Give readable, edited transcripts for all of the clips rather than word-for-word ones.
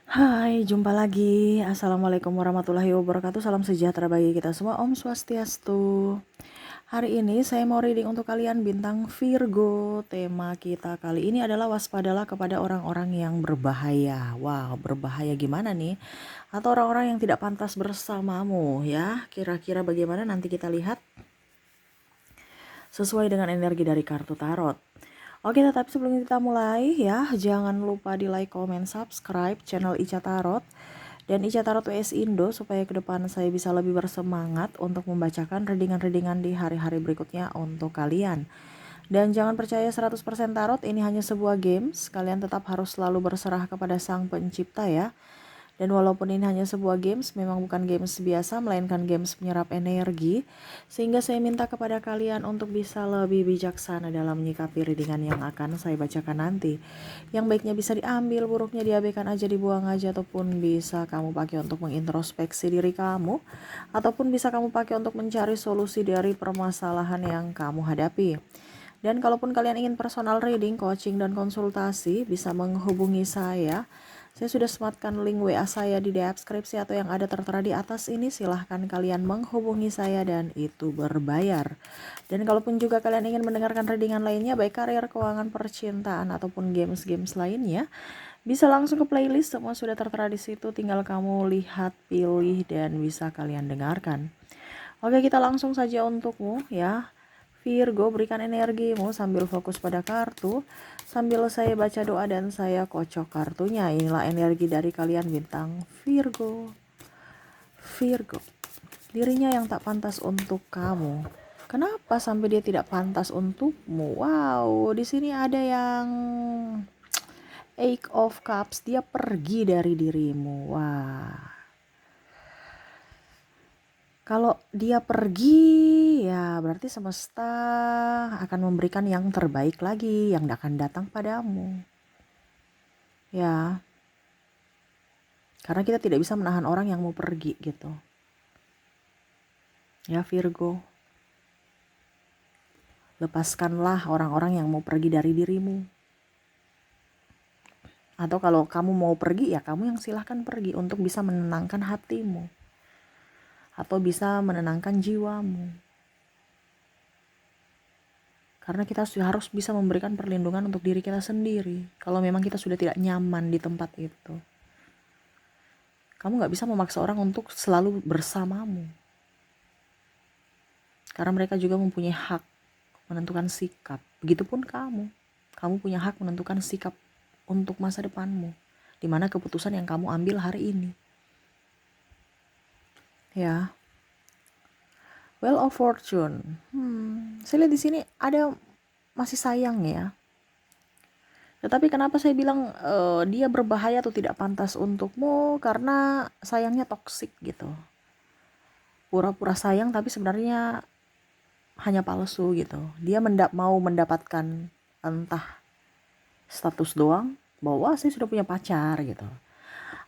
Hai, jumpa lagi. Assalamualaikum warahmatullahi wabarakatuh. Salam sejahtera bagi kita semua. Om Swastiastu. Hari ini saya mau reading untuk kalian bintang Virgo. Tema kita kali ini adalah waspadalah kepada orang-orang yang berbahaya. Wow, berbahaya gimana nih? Atau orang-orang yang tidak pantas bersamamu ya. Kira-kira bagaimana nanti kita lihat sesuai dengan energi dari kartu tarot. Oke, tetapi sebelum kita mulai ya, jangan lupa di like, comment, subscribe channel Ica Tarot dan Ica Tarot WS Indo supaya ke depan saya bisa lebih bersemangat untuk membacakan readingan-readingan di hari-hari berikutnya untuk kalian. Dan jangan percaya 100% tarot, ini hanya sebuah games. Kalian tetap harus selalu berserah kepada Sang Pencipta ya. Dan walaupun ini hanya sebuah games, memang bukan games biasa, melainkan games penyerap energi. Sehingga saya minta kepada kalian untuk bisa lebih bijaksana dalam menyikapi readingan yang akan saya bacakan nanti. Yang baiknya bisa diambil, buruknya diabaikan aja, dibuang aja, ataupun bisa kamu pakai untuk mengintrospeksi diri kamu, ataupun bisa kamu pakai untuk mencari solusi dari permasalahan yang kamu hadapi. Dan kalaupun kalian ingin personal reading, coaching, dan konsultasi, bisa menghubungi saya. Saya sudah sematkan link WA saya di deskripsi atau yang ada tertera di atas ini. Silahkan kalian menghubungi saya dan itu berbayar. Dan kalaupun juga kalian ingin mendengarkan readingan lainnya, baik karir, keuangan, percintaan, ataupun games-games lainnya, bisa langsung ke playlist. Semua sudah tertera di situ. Tinggal kamu lihat, pilih, dan bisa kalian dengarkan. Oke, kita langsung saja untukmu ya. Virgo, berikan energimu sambil fokus pada kartu. Sambil saya baca doa dan saya kocok kartunya. Inilah energi dari kalian bintang Virgo. Virgo, dirinya yang tak pantas untuk kamu. Kenapa sampai dia tidak pantas untukmu? Wow, di sini ada yang Eight of Cups. Dia pergi dari dirimu. Wah. Kalau dia pergi, ya berarti semesta akan memberikan yang terbaik lagi, yang akan datang padamu. Ya, karena kita tidak bisa menahan orang yang mau pergi gitu. Ya Virgo, lepaskanlah orang-orang yang mau pergi dari dirimu. Atau kalau kamu mau pergi, ya kamu yang silahkan pergi untuk bisa menenangkan hatimu. Atau bisa menenangkan jiwamu. Karena kita harus bisa memberikan perlindungan untuk diri kita sendiri. Kalau memang kita sudah tidak nyaman di tempat itu. Kamu gak bisa memaksa orang untuk selalu bersamamu. Karena mereka juga mempunyai hak menentukan sikap. Begitupun kamu. Kamu punya hak menentukan sikap untuk masa depanmu. Dimana keputusan yang kamu ambil hari ini. Ya. Well of Fortune. Saya lihat di sini ada masih sayang ya. Tetapi kenapa saya bilang dia berbahaya atau tidak pantas untukmu? Karena sayangnya toksik gitu. Pura-pura sayang tapi sebenarnya hanya palsu gitu. Dia mau mendapatkan entah status doang bahwa saya sudah punya pacar gitu.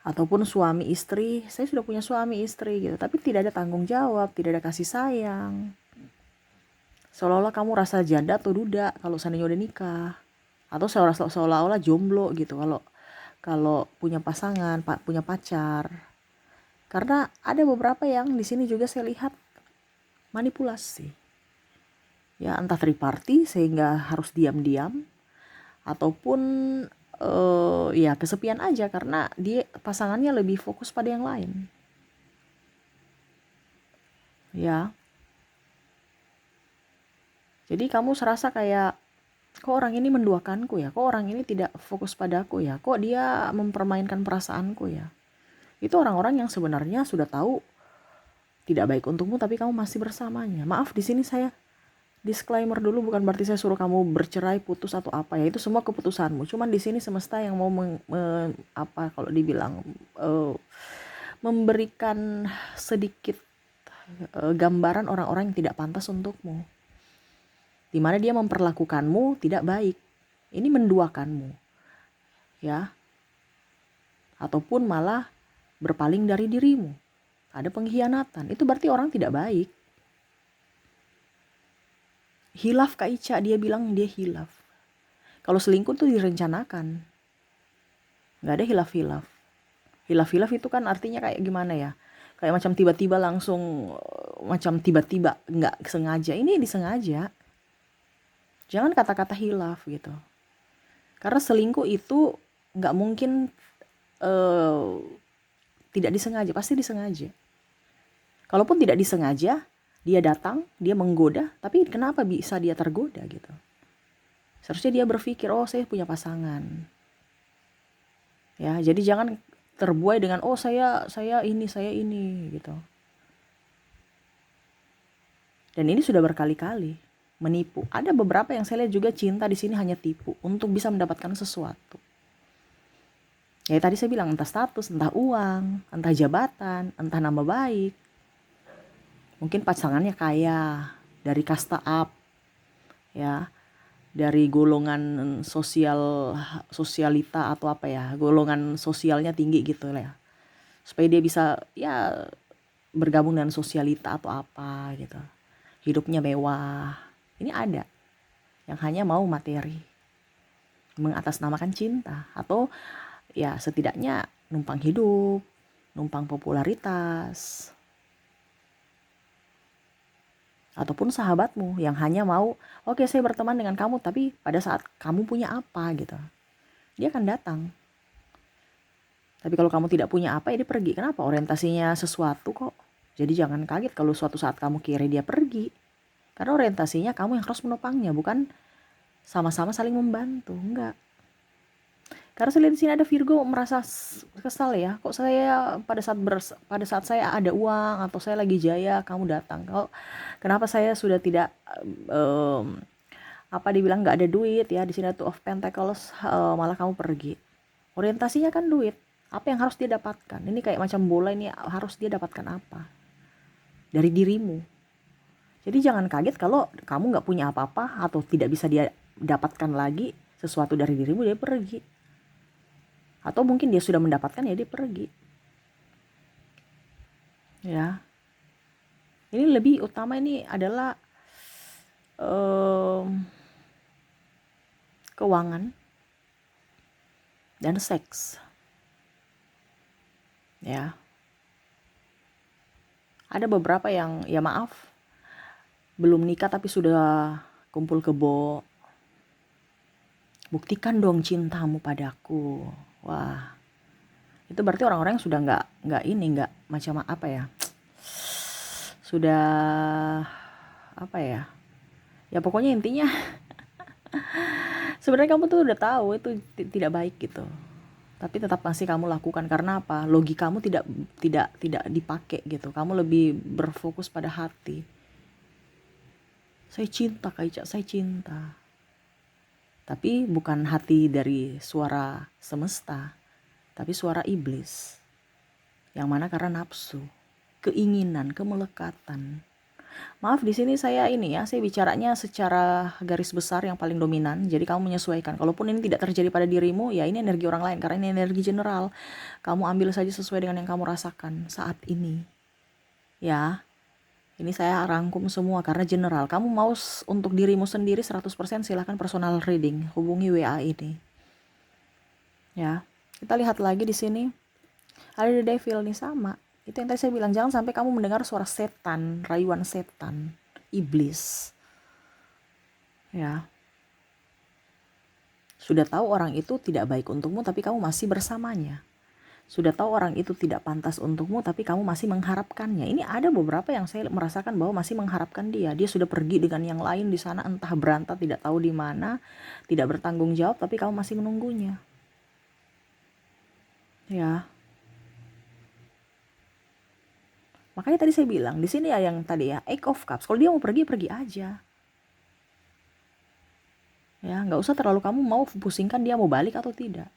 Ataupun suami istri, saya sudah punya suami istri gitu. Tapi tidak ada tanggung jawab, tidak ada kasih sayang. Seolah-olah kamu rasa janda atau duda kalau seandainya udah nikah. Atau seolah-olah jomblo gitu kalau punya pasangan, punya pacar. Karena ada beberapa yang di sini juga saya lihat manipulasi. Ya, entah triparty sehingga harus diam-diam ataupun ya kesepian aja karena dia pasangannya lebih fokus pada yang lain. Ya. Jadi kamu serasa kayak kok orang ini menduakanku ya, kok orang ini tidak fokus padaku ya, kok dia mempermainkan perasaanku ya. Itu orang-orang yang sebenarnya sudah tahu tidak baik untukmu tapi kamu masih bersamanya. Maaf, di sini saya disclaimer dulu, bukan berarti saya suruh kamu bercerai, putus atau apa ya, itu semua keputusanmu. Cuman di sini semesta yang mau kalau dibilang memberikan sedikit gambaran orang-orang yang tidak pantas untukmu. Dimana dia memperlakukanmu tidak baik. Ini menduakanmu. Ya. Ataupun malah berpaling dari dirimu. Ada pengkhianatan. Itu berarti orang tidak baik. Hilaf Kak Ica, dia bilang dia hilaf. Kalau selingkuh tuh direncanakan. Gak ada hilaf-hilaf. Hilaf-hilaf itu kan artinya kayak gimana ya? Kayak macam tiba-tiba langsung, macam tiba-tiba nggak sengaja. Ini disengaja. Jangan kata-kata hilaf gitu. Karena selingkuh itu nggak mungkin tidak disengaja, pasti disengaja. Kalaupun tidak disengaja, dia datang, dia menggoda, tapi kenapa bisa dia tergoda gitu? Seharusnya dia berpikir, oh saya punya pasangan. Ya, jadi jangan terbuai dengan oh saya ini gitu. Dan ini sudah berkali-kali menipu. Ada beberapa yang saya lihat juga cinta di sini hanya tipu untuk bisa mendapatkan sesuatu. Ya tadi saya bilang entah status, entah uang, entah jabatan, entah nama baik. Mungkin pasangannya kaya, dari kasta up, ya, dari golongan sosialita atau apa ya, golongan sosialnya tinggi gitu lah ya. Supaya dia bisa ya bergabung dengan sosialita atau apa gitu. Hidupnya mewah. Ini ada yang hanya mau materi, mengatasnamakan cinta, atau ya setidaknya numpang hidup, numpang popularitas. Ataupun sahabatmu yang hanya mau, oke saya berteman dengan kamu, tapi pada saat kamu punya apa gitu, dia akan datang. Tapi kalau kamu tidak punya apa, ya dia pergi. Kenapa? Orientasinya sesuatu kok. Jadi jangan kaget kalau suatu saat kamu kira dia pergi. Karena orientasinya kamu yang harus menopangnya, bukan sama-sama saling membantu. Enggak. Karena saya lihat di sini ada Virgo merasa kesal ya. Kok saya pada saat saya ada uang atau saya lagi jaya, kamu datang. Kenapa saya sudah tidak dibilang nggak ada duit ya, di sini tuh of Pentacles, malah kamu pergi. Orientasinya kan duit. Apa yang harus dia dapatkan? Ini kayak macam bola, ini harus dia dapatkan apa? Dari dirimu. Jadi jangan kaget kalau kamu nggak punya apa-apa atau tidak bisa dia dapatkan lagi sesuatu dari dirimu, dia pergi. Atau mungkin dia sudah mendapatkan, ya dia pergi. Ya. Ini lebih utama ini adalah keuangan dan seks. Ya. Ada beberapa yang ya maaf, belum nikah tapi sudah kumpul kebo. Buktikan dong cintamu padaku. Wah, itu berarti orang-orang yang sudah nggak macam apa ya, sudah apa ya, ya pokoknya intinya sebenarnya kamu tuh udah tahu itu tidak baik gitu, tapi tetap masih kamu lakukan. Karena apa? Logikamu tidak dipakai gitu. Kamu lebih berfokus pada hati. Saya cinta Kak Ica, saya cinta. Tapi bukan hati dari suara semesta, tapi suara iblis. Yang mana karena nafsu, keinginan, kemelekatan. Maaf di sini saya bicaranya secara garis besar yang paling dominan. Jadi kamu menyesuaikan. Kalaupun ini tidak terjadi pada dirimu, ya ini energi orang lain karena ini energi general. Kamu ambil saja sesuai dengan yang kamu rasakan saat ini. Ya. Ini saya rangkum semua karena general. Kamu mau untuk dirimu sendiri 100%, silahkan personal reading. Hubungi WA ini. Ya. Kita lihat lagi di sini. Ada the devil nih, sama. Itu yang tadi saya bilang, jangan sampai kamu mendengar suara setan, rayuan setan, iblis. Ya. Sudah tahu orang itu tidak baik untukmu tapi kamu masih bersamanya. Sudah tahu orang itu tidak pantas untukmu tapi kamu masih mengharapkannya. Ini ada beberapa yang saya merasakan bahwa masih mengharapkan dia. Dia sudah pergi dengan yang lain di sana, entah berantak tidak tahu di mana, tidak bertanggung jawab, tapi kamu masih menunggunya. Ya. Makanya tadi saya bilang di sini ya, yang tadi ya, Eight of Cups. Kalau dia mau pergi, pergi aja. Ya, nggak usah terlalu kamu mau pusingkan dia mau balik atau tidak.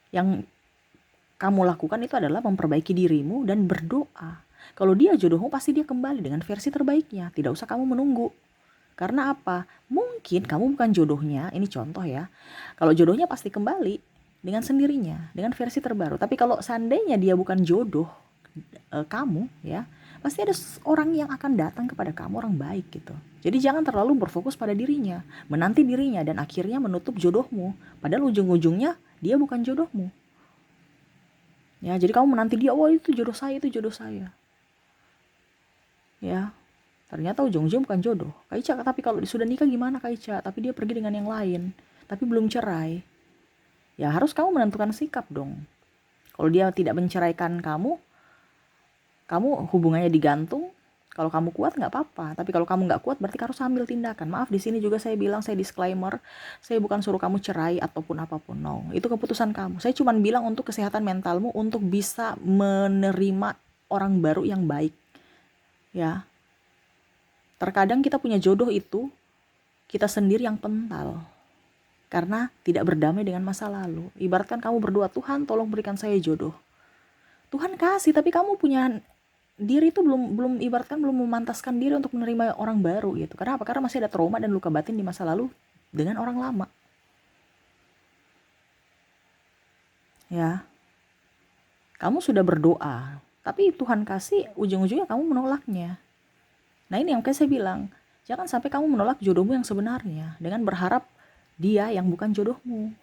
Yang kamu lakukan itu adalah memperbaiki dirimu dan berdoa. Kalau dia jodohmu, pasti dia kembali dengan versi terbaiknya. Tidak usah kamu menunggu. Karena apa? Mungkin kamu bukan jodohnya, ini contoh ya. Kalau jodohnya pasti kembali dengan sendirinya, dengan versi terbaru. Tapi kalau seandainya dia bukan jodoh kamu ya, pasti ada orang yang akan datang kepada kamu, orang baik gitu. Jadi jangan terlalu berfokus pada dirinya, menanti dirinya dan akhirnya menutup jodohmu. Padahal ujung-ujungnya dia bukan jodohmu. Ya, jadi kamu menanti dia, wah itu jodoh saya, itu jodoh saya. Ya, ternyata ujung-ujung bukan jodoh. Kak Ica, tapi kalau sudah nikah gimana Kak Ica? Tapi dia pergi dengan yang lain, tapi belum cerai. Ya harus kamu menentukan sikap dong. Kalau dia tidak menceraikan kamu hubungannya digantung. Kalau kamu kuat nggak apa-apa, tapi kalau kamu nggak kuat berarti harus ambil tindakan. Maaf, di sini juga saya bilang, saya disclaimer, saya bukan suruh kamu cerai ataupun apapun, no. Itu keputusan kamu. Saya cuma bilang untuk kesehatan mentalmu, untuk bisa menerima orang baru yang baik. Ya, terkadang kita punya jodoh itu kita sendiri yang pental karena tidak berdamai dengan masa lalu. Ibaratkan kamu berdoa, Tuhan tolong berikan saya jodoh. Tuhan kasih, tapi kamu punya diri itu belum ibaratkan belum memantaskan diri untuk menerima orang baru gitu. Kenapa? Karena masih ada trauma dan luka batin di masa lalu dengan orang lama. Ya. Kamu sudah berdoa, tapi Tuhan kasih, ujung-ujungnya kamu menolaknya. Nah, ini yang kayak saya bilang, jangan sampai kamu menolak jodohmu yang sebenarnya dengan berharap dia yang bukan jodohmu.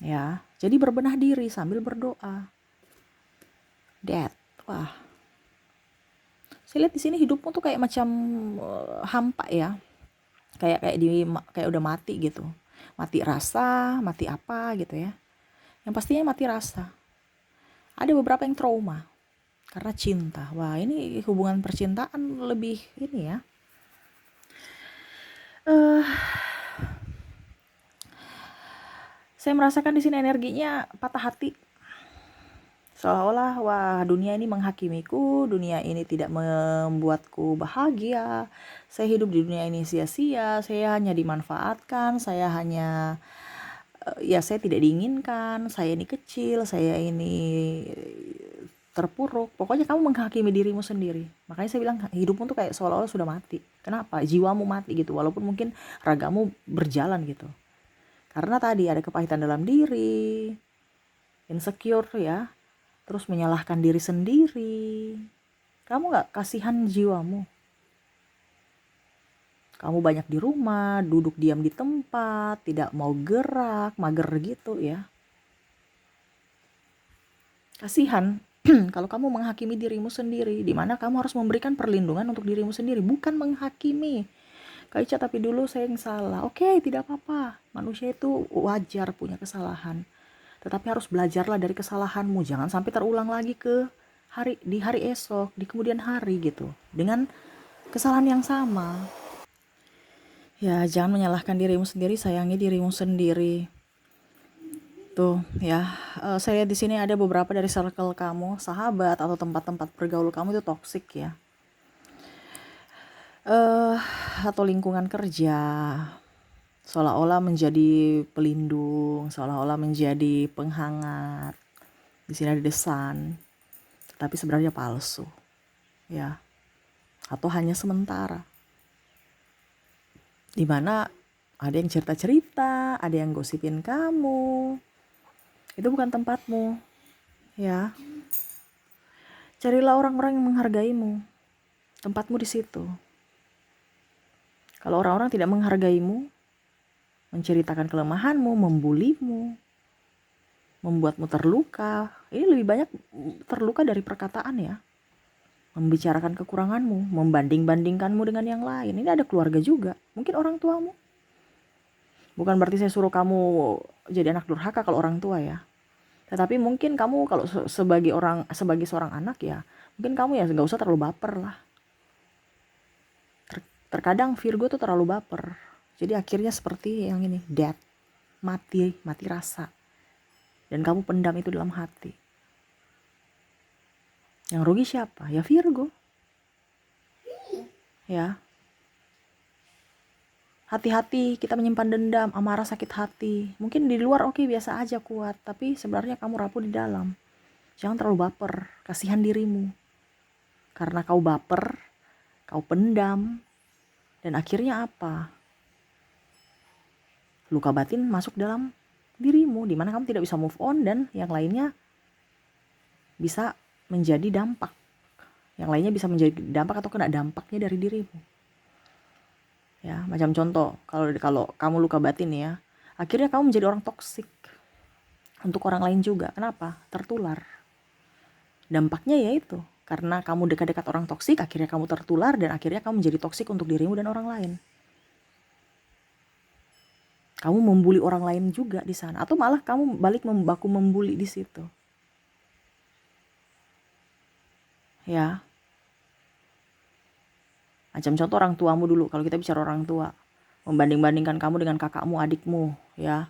Ya, jadi berbenah diri sambil berdoa. Wah. Saya lihat di sini hidupmu tuh kayak macam hampa ya. Kayak udah mati gitu. Mati rasa, mati apa gitu ya. Yang pastinya mati rasa. Ada beberapa yang trauma karena cinta. Wah, ini hubungan percintaan lebih ini ya. Saya merasakan di sini energinya patah hati. Seolah-olah wah dunia ini menghakimiku, dunia ini tidak membuatku bahagia. Saya hidup di dunia ini sia-sia, saya hanya dimanfaatkan, saya hanya ya saya tidak diinginkan, saya ini kecil, saya ini terpuruk. Pokoknya kamu menghakimi dirimu sendiri. Makanya saya bilang hidupmu tuh kayak seolah-olah sudah mati. Kenapa? Jiwamu mati gitu, walaupun mungkin ragamu berjalan gitu. Karena tadi ada kepahitan dalam diri, insecure ya, terus menyalahkan diri sendiri. Kamu gak kasihan jiwamu? Kamu banyak di rumah, duduk diam di tempat, tidak mau gerak, mager gitu ya. Kasihan kalau kamu menghakimi dirimu sendiri, di mana kamu harus memberikan perlindungan untuk dirimu sendiri, bukan menghakimi. Kak Ica, tapi dulu saya yang salah. Oke, tidak apa-apa. Manusia itu wajar punya kesalahan. Tetapi harus belajarlah dari kesalahanmu. Jangan sampai terulang lagi di hari esok, di kemudian hari gitu. Dengan kesalahan yang sama. Ya, jangan menyalahkan dirimu sendiri, sayangi dirimu sendiri. Tuh, ya. Saya lihat di sini ada beberapa dari circle kamu, sahabat atau tempat-tempat bergaul kamu itu toksik ya. Atau lingkungan kerja. Seolah-olah menjadi pelindung, seolah-olah menjadi penghangat. Di sini ada desan, tapi sebenarnya palsu, ya. Atau hanya sementara. Dimana ada yang cerita-cerita, ada yang gosipin kamu. Itu bukan tempatmu, ya. Carilah orang-orang yang menghargaimu. Tempatmu di situ. Kalau orang-orang tidak menghargaimu, menceritakan kelemahanmu, membulimu, membuatmu terluka. Ini lebih banyak terluka dari perkataan ya. Membicarakan kekuranganmu, membanding-bandingkanmu dengan yang lain. Ini ada keluarga juga, mungkin orang tuamu. Bukan berarti saya suruh kamu jadi anak durhaka kalau orang tua ya. Tetapi mungkin kamu kalau sebagai seorang anak ya, mungkin kamu ya nggak usah terlalu baper lah. Terkadang Virgo tuh terlalu baper. Jadi akhirnya seperti yang ini, mati rasa. Dan kamu pendam itu dalam hati. Yang rugi siapa? Ya Virgo. Ya. Hati-hati kita menyimpan dendam, amarah, sakit hati. Mungkin di luar oke, biasa aja kuat, tapi sebenarnya kamu rapuh di dalam. Jangan terlalu baper, kasihan dirimu. Karena kau baper, kau pendam, dan akhirnya apa? Luka batin masuk dalam dirimu, di mana kamu tidak bisa move on dan yang lainnya bisa menjadi dampak. Yang lainnya bisa menjadi dampak atau kena dampaknya dari dirimu. Ya, macam contoh, kalau kamu luka batin ya, akhirnya kamu menjadi orang toksik. untuk orang lain juga. Kenapa? Tertular. Dampaknya ya itu, karena kamu dekat-dekat orang toksik, akhirnya kamu tertular dan akhirnya kamu menjadi toksik untuk dirimu dan orang lain. Kamu membuli orang lain juga di sana, atau malah kamu balik baku membuli di situ. Ya. Macam contoh orang tuamu dulu, kalau kita bicara orang tua, membanding-bandingkan kamu dengan kakakmu, adikmu, ya.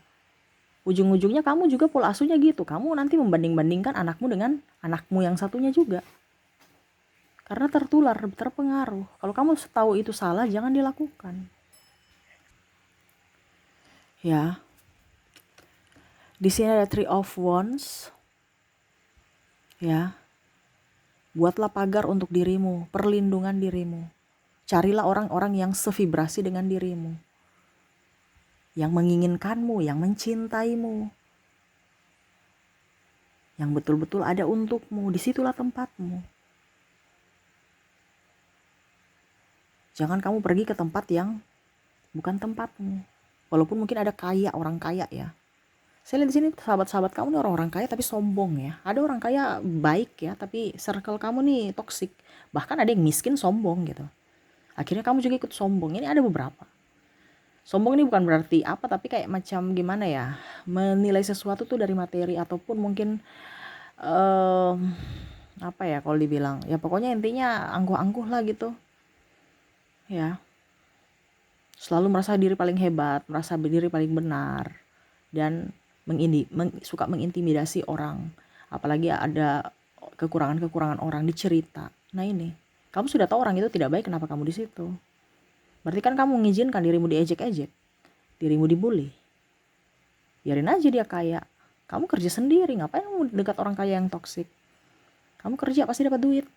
Ujung-ujungnya kamu juga pola asuhnya gitu. Kamu nanti membanding-bandingkan anakmu dengan anakmu yang satunya juga. Karena tertular, terpengaruh. Kalau kamu tahu itu salah, jangan dilakukan. Ya. Di sini ada Three of Wands. Ya. Buatlah pagar untuk dirimu, perlindungan dirimu. Carilah orang-orang yang sevibrasi dengan dirimu, yang menginginkanmu, yang mencintaimu, yang betul-betul ada untukmu. Disitulah tempatmu. Jangan kamu pergi ke tempat yang bukan tempatmu. Walaupun mungkin ada orang kaya ya. Saya lihat di sini sahabat-sahabat kamu nih orang-orang kaya tapi sombong ya. Ada orang kaya baik ya, tapi circle kamu nih toksik. Bahkan ada yang miskin sombong gitu. Akhirnya kamu juga ikut sombong. Ini ada beberapa. Sombong ini bukan berarti apa, tapi kayak macam gimana ya, menilai sesuatu tuh dari materi, ataupun mungkin apa ya kalau dibilang, ya pokoknya intinya angkuh-angkuh lah gitu ya. Selalu merasa diri paling hebat, merasa diri paling benar, dan suka mengintimidasi orang. Apalagi ada kekurangan-kekurangan orang dicerita. Nah ini, kamu sudah tahu orang itu tidak baik, kenapa kamu di situ? Berarti kan kamu mengizinkan dirimu diejek-ejek, dirimu dibully. Biarin aja dia kaya. Kamu kerja sendiri, ngapain kamu dekat orang kaya yang toksik? Kamu kerja pasti dapat duit.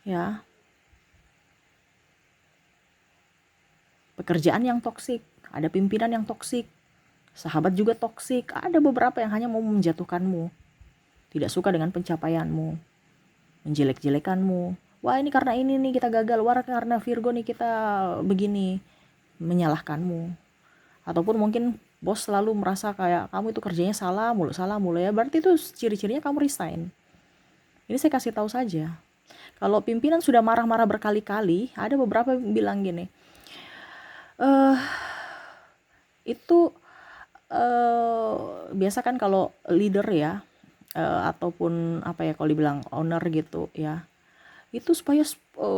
Ya. Pekerjaan yang toksik, ada pimpinan yang toksik, sahabat juga toksik, ada beberapa yang hanya mau menjatuhkanmu, tidak suka dengan pencapaianmu, menjelek-jelekanmu. Wah ini karena ini nih kita gagal, wah karena Virgo nih kita begini, menyalahkanmu. Ataupun mungkin bos selalu merasa kayak kamu itu kerjanya salah mulu ya, berarti itu ciri-cirinya kamu resign. Ini saya kasih tahu saja. Kalau pimpinan sudah marah-marah berkali-kali, ada beberapa yang bilang gini, itu biasa kan kalau leader ya, ataupun apa ya kalau dibilang owner gitu ya, itu supaya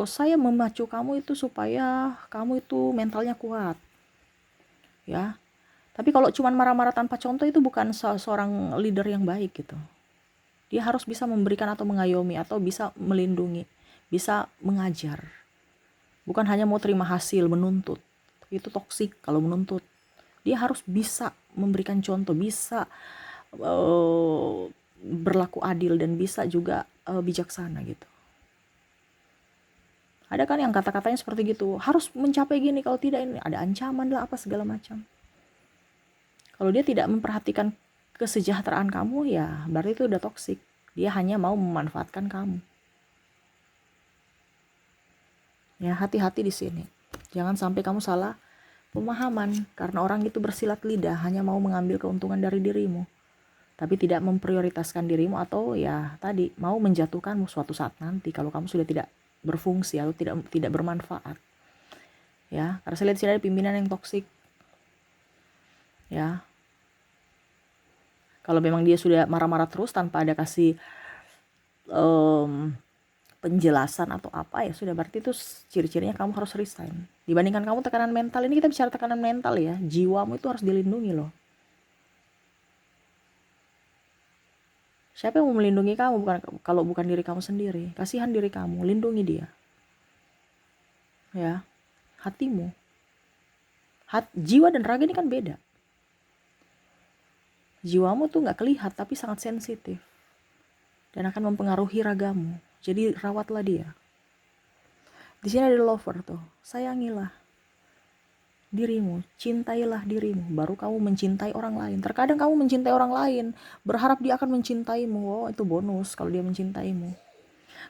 saya memacu kamu itu supaya kamu itu mentalnya kuat ya. Tapi kalau cuman marah-marah tanpa contoh itu bukan seorang leader yang baik gitu. Dia harus bisa memberikan atau mengayomi atau bisa melindungi, bisa mengajar. Bukan hanya mau terima hasil, menuntut. Itu toksik kalau menuntut. Dia harus bisa memberikan contoh, bisa berlaku adil, dan bisa juga bijaksana gitu. Ada kan yang kata-katanya seperti gitu, harus mencapai gini, kalau tidak ini ada ancaman lah apa segala macam. Kalau dia tidak memperhatikan kesejahteraan kamu, ya berarti itu udah toksik. Dia hanya mau memanfaatkan kamu. Ya, hati-hati di sini. Jangan sampai kamu salah pemahaman, karena orang itu bersilat lidah hanya mau mengambil keuntungan dari dirimu, tapi tidak memprioritaskan dirimu, atau ya tadi mau menjatuhkanmu suatu saat nanti kalau kamu sudah tidak berfungsi atau tidak bermanfaat. Ya, karena saya lihat sini ada pimpinan yang toksik. Ya. Kalau memang dia sudah marah-marah terus tanpa ada kasih penjelasan atau apa, ya sudah, berarti itu ciri-cirinya kamu harus resign. Dibandingkan kamu tekanan mental, ini kita bicara tekanan mental ya, jiwamu itu harus dilindungi loh. Siapa yang mau melindungi kamu kalau bukan diri kamu sendiri? Kasihan diri kamu, lindungi dia. Ya, hatimu. Jiwa dan raga ini kan beda. Jiwamu tuh nggak kelihatan tapi sangat sensitif dan akan mempengaruhi ragamu. Jadi rawatlah dia. Di sini ada lover tuh. Sayangilah dirimu, cintailah dirimu, baru kamu mencintai orang lain. Terkadang kamu mencintai orang lain, berharap dia akan mencintaimu. Oh, itu bonus kalau dia mencintaimu.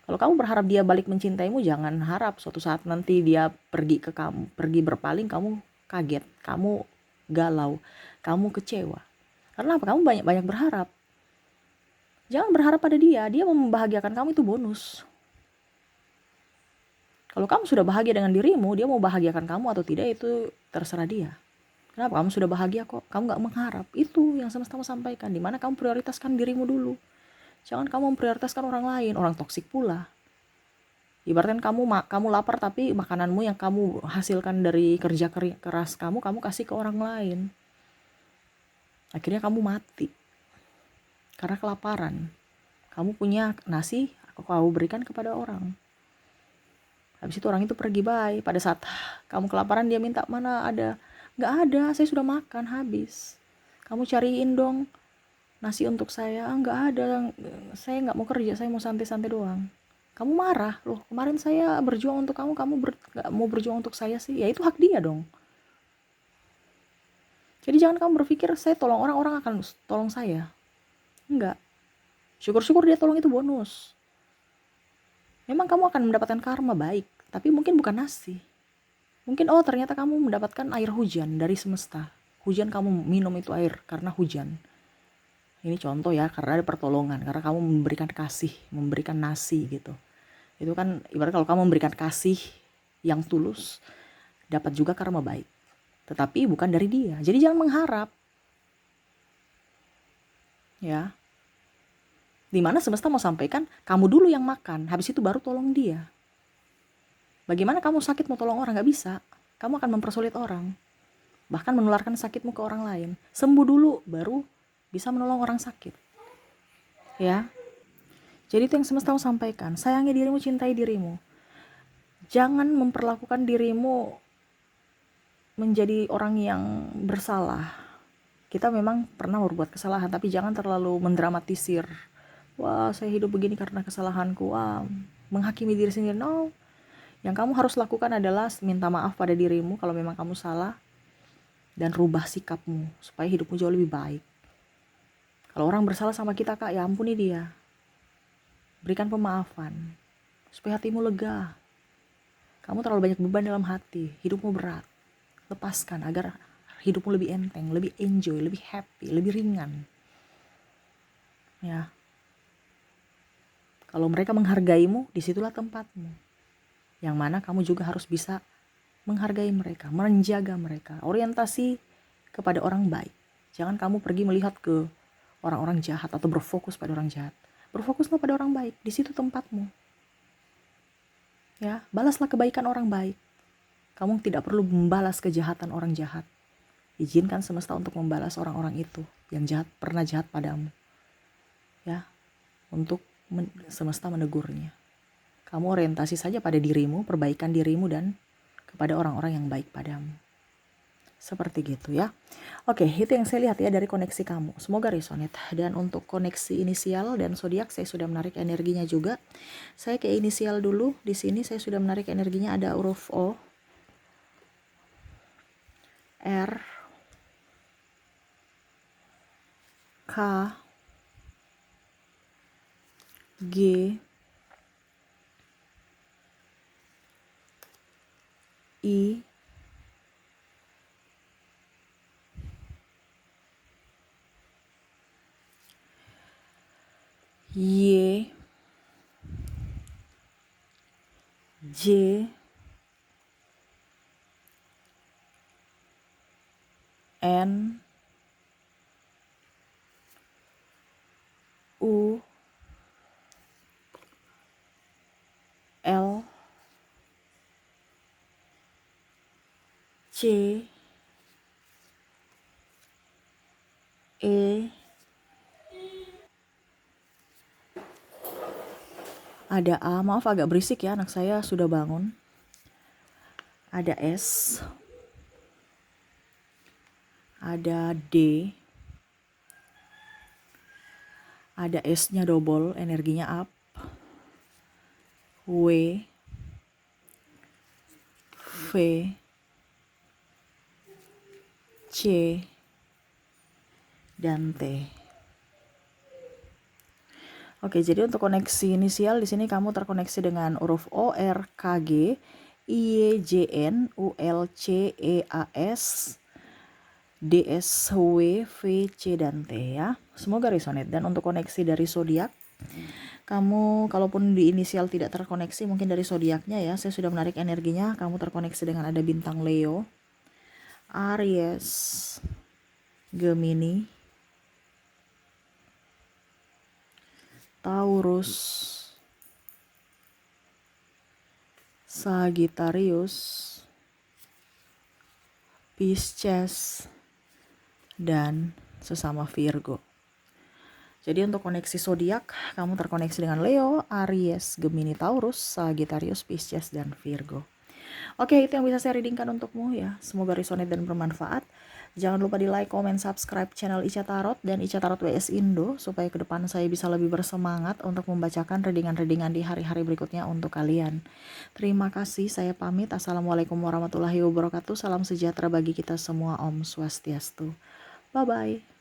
Kalau kamu berharap dia balik mencintaimu, jangan harap suatu saat nanti dia pergi ke kamu, pergi berpaling, kamu kaget, kamu galau, kamu kecewa. Karena apa? Kamu banyak berharap. Jangan berharap pada dia membahagiakan kamu itu bonus. Kalau kamu sudah bahagia dengan dirimu, dia mau bahagiakan kamu atau tidak itu terserah dia. Kenapa? Kamu sudah bahagia kok, kamu gak mengharap. Itu yang semesta mau sampaikan, dimana kamu prioritaskan dirimu dulu. Jangan kamu memprioritaskan orang lain, orang toksik pula. Ibaratkan kamu lapar tapi makananmu yang kamu hasilkan dari kerja keras kamu kasih ke orang lain. Akhirnya kamu mati karena kelaparan. Kamu punya nasi, kamu berikan kepada orang. Habis itu orang itu pergi, bye. Pada saat kamu kelaparan dia minta, mana ada? Gak ada, saya sudah makan habis. Kamu cariin dong nasi untuk saya. Gak ada, saya gak mau kerja, saya mau santai-santai doang. Kamu marah, loh kemarin saya berjuang untuk kamu gak mau berjuang untuk saya sih. Ya itu hak dia dong. Jadi jangan kamu berpikir saya tolong orang akan tolong saya. Enggak. Syukur-syukur dia tolong itu bonus. Memang kamu akan mendapatkan karma baik, tapi mungkin bukan nasi. Mungkin ternyata kamu mendapatkan air hujan dari semesta. Hujan kamu minum itu air karena hujan. Ini contoh ya, karena ada pertolongan, karena kamu memberikan kasih, memberikan nasi gitu. Itu kan ibarat kalau kamu memberikan kasih yang tulus, dapat juga karma baik. Tetapi bukan dari dia. Jadi jangan mengharap. Ya. Dimana semesta mau sampaikan, kamu dulu yang makan, habis itu baru tolong dia. Bagaimana kamu sakit mau tolong orang? Gak bisa. Kamu akan mempersulit orang. Bahkan menularkan sakitmu ke orang lain. Sembuh dulu, baru bisa menolong orang sakit. Ya. Jadi itu yang semesta mau sampaikan. Sayangi dirimu, cintai dirimu. Jangan memperlakukan dirimu menjadi orang yang bersalah. Kita memang pernah berbuat kesalahan, tapi jangan terlalu mendramatisir. Wah, saya hidup begini karena kesalahanku. Wah, menghakimi diri sendiri. No. Yang kamu harus lakukan adalah minta maaf pada dirimu kalau memang kamu salah. Dan rubah sikapmu supaya hidupmu jauh lebih baik. Kalau orang bersalah sama kita, Kak, ya ampuni dia. Berikan pemaafan. Supaya hatimu lega. Kamu terlalu banyak beban dalam hati. Hidupmu berat. Lepaskan agar hidupmu lebih enteng, lebih enjoy, lebih happy, lebih ringan. Ya. Kalau mereka menghargaimu, disitulah tempatmu. Yang mana kamu juga harus bisa menghargai mereka, menjaga mereka. Orientasi kepada orang baik. Jangan kamu pergi melihat ke orang-orang jahat atau berfokus pada orang jahat. Berfokuslah pada orang baik, di situ tempatmu. Ya, balaslah kebaikan orang baik. Kamu tidak perlu membalas kejahatan orang jahat. Izinkan semesta untuk membalas orang-orang itu yang pernah jahat padamu. Ya, untuk semesta menegurnya. Kamu orientasi saja pada dirimu, perbaikan dirimu dan kepada orang-orang yang baik padamu. Seperti gitu ya. Oke, itu yang saya lihat ya dari koneksi kamu. Semoga resonate. Dan untuk koneksi inisial dan zodiak saya sudah menarik energinya juga. Saya ke inisial dulu. Di sini saya sudah menarik energinya, ada huruf O, R, K, G, I, Y, J, N, U, L, C, E, ada A. Maaf agak berisik ya, anak saya sudah bangun. Ada S, ada D, ada S-nya double, energinya up, W, V, C, dan T. Oke, jadi untuk koneksi inisial di sini kamu terkoneksi dengan huruf O, R, K, G, I, Y, J, N, U, L, C, E, A, S, DSW, V, C, dan T ya. Semoga resonate. Dan untuk koneksi dari zodiak, kamu kalaupun di inisial tidak terkoneksi, mungkin dari zodiaknya ya, saya sudah menarik energinya, kamu terkoneksi dengan ada bintang Leo, Aries, Gemini, Taurus, Sagittarius, Pisces, dan sesama Virgo. Jadi untuk koneksi zodiak, kamu terkoneksi dengan Leo, Aries, Gemini, Taurus, Sagittarius, Pisces, dan Virgo. Oke, itu yang bisa saya readingkan untukmu ya. Semoga resonate dan bermanfaat. Jangan lupa di like, comment, subscribe channel Ica Tarot dan Ica Tarot WS Indo supaya ke depan saya bisa lebih bersemangat untuk membacakan readingan-readingan di hari-hari berikutnya untuk kalian. Terima kasih, saya pamit. Assalamualaikum warahmatullahi wabarakatuh. Salam sejahtera bagi kita semua. Om Swastiastu. Bye-bye.